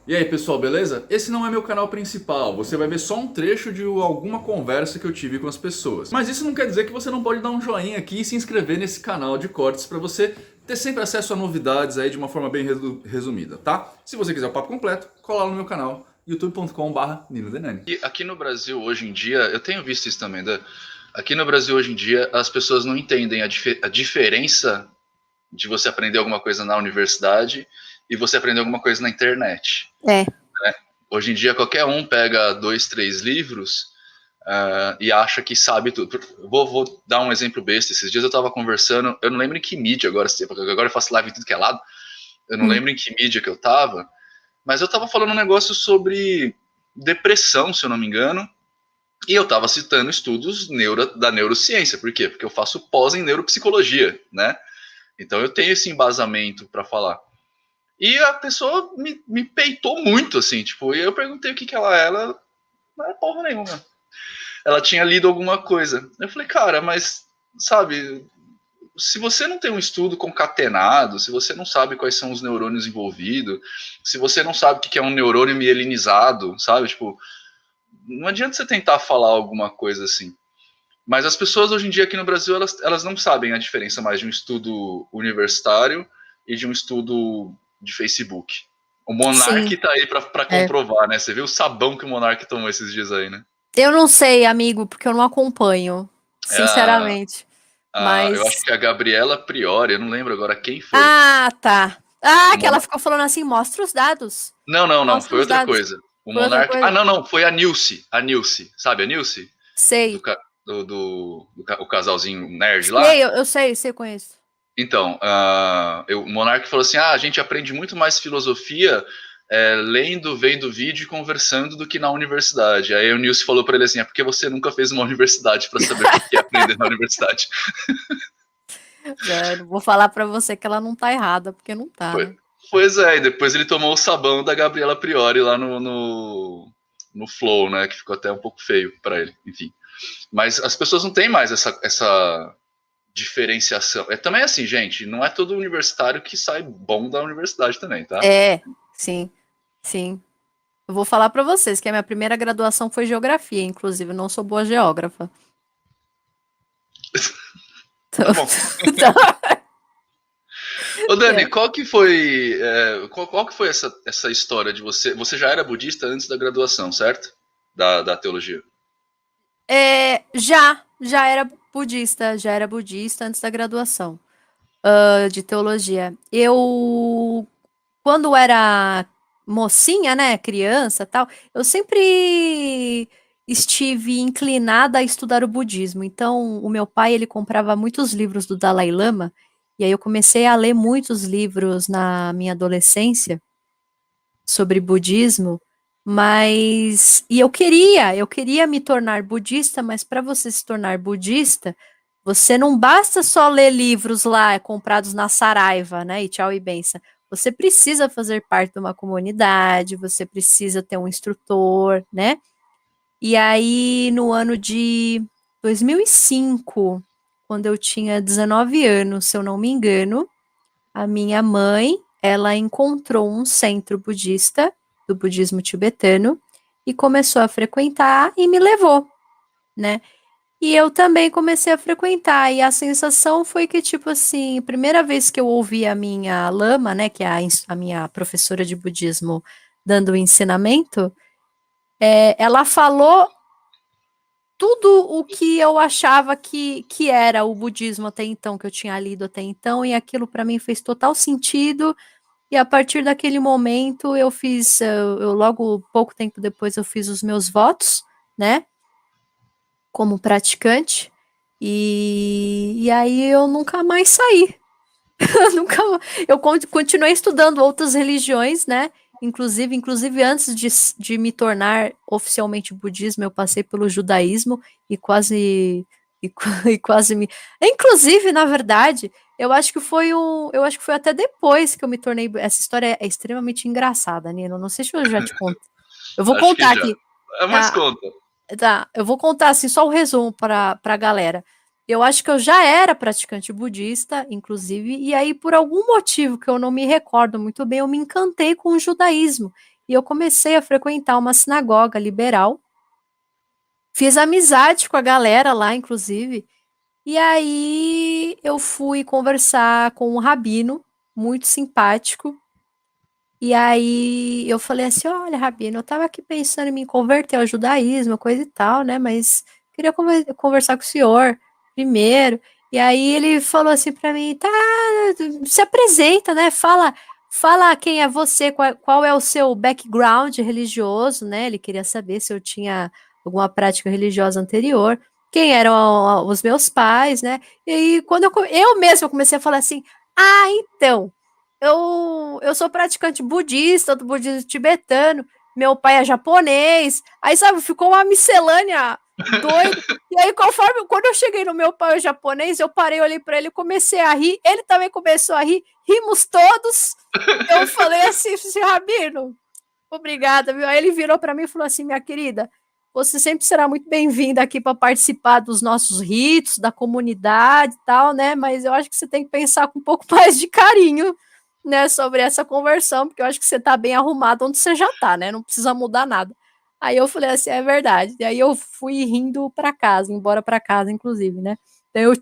E aí pessoal, beleza? Esse não é meu canal principal, você vai ver só um trecho de alguma conversa que eu tive com as pessoas. Mas isso não quer dizer que você não pode dar um joinha aqui e se inscrever nesse canal de cortes pra você ter sempre acesso a novidades aí de uma forma bem resumida, tá? Se você quiser o papo completo, cola lá no meu canal youtube.com/ninodenani. E aqui no Brasil hoje em dia, eu tenho visto isso também, né? Aqui no Brasil hoje em dia as pessoas não entendem a diferença de você aprender alguma coisa na universidade e você aprender alguma coisa na internet. É, Hoje em dia, qualquer um pega dois, três livros e acha que sabe tudo. Vou dar um exemplo besta. Esses dias eu estava conversando, eu não lembro em que mídia agora, agora eu faço live em tudo que é lado, eu não hum, lembro em que mídia que eu estava, mas eu estava falando um negócio sobre depressão, se eu não me engano, e eu estava citando estudos da neurociência. Por quê? Porque eu faço pós em neuropsicologia, né? Então eu tenho esse embasamento para falar. E a pessoa me peitou muito, assim, tipo, e eu perguntei o que que ela não era porra nenhuma. Ela tinha lido alguma coisa. Eu falei, cara, mas, sabe, se você não tem um estudo concatenado, se você não sabe quais são os neurônios envolvidos, se você não sabe o que é um neurônio mielinizado, sabe, tipo, não adianta você tentar falar alguma coisa assim. Mas as pessoas hoje em dia aqui no Brasil, elas não sabem a diferença mais de um estudo universitário e de um estudo de Facebook. O Monark sim. tá aí pra É. comprovar, né? Você viu o sabão que o Monark tomou esses dias aí, né? Eu não sei, amigo, porque eu não acompanho, É a, sinceramente. eu acho Mas. que a Gabriela Priori, eu não lembro agora quem foi. Ah, tá. O Ah, que ela Monar... ficou falando assim: mostra os dados. Não, Mostra foi os outra dados. coisa. O Foi outra Monark. Ah, coisa? não, foi a Nilce. Sabe a Nilce? Do, Sei. ca... o casalzinho nerd lá? Sei, eu sei, conheço. Então, o Monark falou assim: a gente aprende muito mais filosofia lendo, vendo vídeo e conversando do que na universidade. Aí o Nilce falou para ele assim: é porque você nunca fez uma universidade para saber o que é aprender na universidade. É, não vou falar pra você que ela não tá errada, porque não tá, Foi. né? Pois é, e depois ele tomou o sabão da Gabriela Priori lá no Flow, né? Que ficou até um pouco feio para ele, enfim. Mas as pessoas não têm mais essa diferenciação. É também assim, gente, não é todo universitário que sai bom da universidade também, tá? É, sim, sim. Eu vou falar pra vocês que a minha primeira graduação foi geografia, inclusive, eu não sou boa geógrafa. Tá bom. Então, Ô Dani, é. qual que foi, qual que foi essa história de você? Você já era budista antes da graduação, certo? Da teologia. Já era budista antes da graduação, de teologia. Quando era mocinha, né, criança, tal, eu sempre estive inclinada a estudar o budismo. Então, o meu pai, ele comprava muitos livros do Dalai Lama, e aí eu comecei a ler muitos livros na minha adolescência sobre budismo, mas eu queria me tornar budista, mas para você se tornar budista, você não basta só ler livros lá comprados na Saraiva, né, e tchau e benção. Você precisa fazer parte de uma comunidade, você precisa ter um instrutor, né? E aí, no ano de 2005, quando eu tinha 19 anos, se eu não me engano, a minha mãe, ela encontrou um centro budista, do budismo tibetano, e começou a frequentar e me levou, né? E eu também comecei a frequentar, e a sensação foi que, tipo assim, a primeira vez que eu ouvi a minha lama, né, que é a minha professora de budismo, dando o ensinamento, ela falou tudo o que eu achava que era o budismo até então, que eu tinha lido até então, e aquilo para mim fez total sentido. E a partir daquele momento eu logo pouco tempo depois eu fiz os meus votos, né, como praticante, e aí eu nunca mais saí. Eu nunca, continuei estudando outras religiões, né? Inclusive antes de me tornar oficialmente budismo, eu passei pelo judaísmo e e quase me. Inclusive, na verdade, eu acho que foi até depois que eu me tornei. Essa história é extremamente engraçada, Nino. Não sei se eu já te contei. Eu vou Acho que contar já. aqui. Mas Ah, conta. tá, eu vou contar assim só o resumo para a galera. Eu acho que eu já era praticante budista, inclusive, e aí por algum motivo que eu não me recordo muito bem, eu me encantei com o judaísmo. E eu comecei a frequentar uma sinagoga liberal. Fiz amizade com a galera lá, inclusive. E aí eu fui conversar com um rabino, muito simpático. E aí eu falei assim: olha, Rabino, eu tava aqui pensando em me converter ao judaísmo, coisa e tal, né? Mas queria conversar com o senhor primeiro. E aí ele falou assim pra mim: tá, se apresenta, né? Fala quem é você, qual é o seu background religioso, né? Ele queria saber se eu tinha alguma prática religiosa anterior, quem eram os meus pais, né? E aí, quando eu mesma comecei a falar assim: ah, então. Eu sou praticante budista, do budismo tibetano. Meu pai é japonês. Aí, sabe, ficou uma miscelânea doida. E aí, quando eu cheguei no meu pai japonês, eu parei, olhei para ele e comecei a rir. Ele também começou a rir. Rimos todos. Eu falei assim, Rabino, obrigada, viu? Aí ele virou para mim e falou assim: minha querida, você sempre será muito bem-vinda aqui para participar dos nossos ritos, da comunidade e tal, né? Mas eu acho que você tem que pensar com um pouco mais de carinho, né, sobre essa conversão, porque eu acho que você tá bem arrumado onde você já tá, né? Não precisa mudar nada. Aí eu falei assim: é verdade. E aí eu fui rindo para casa, embora para casa, inclusive, né? Então eu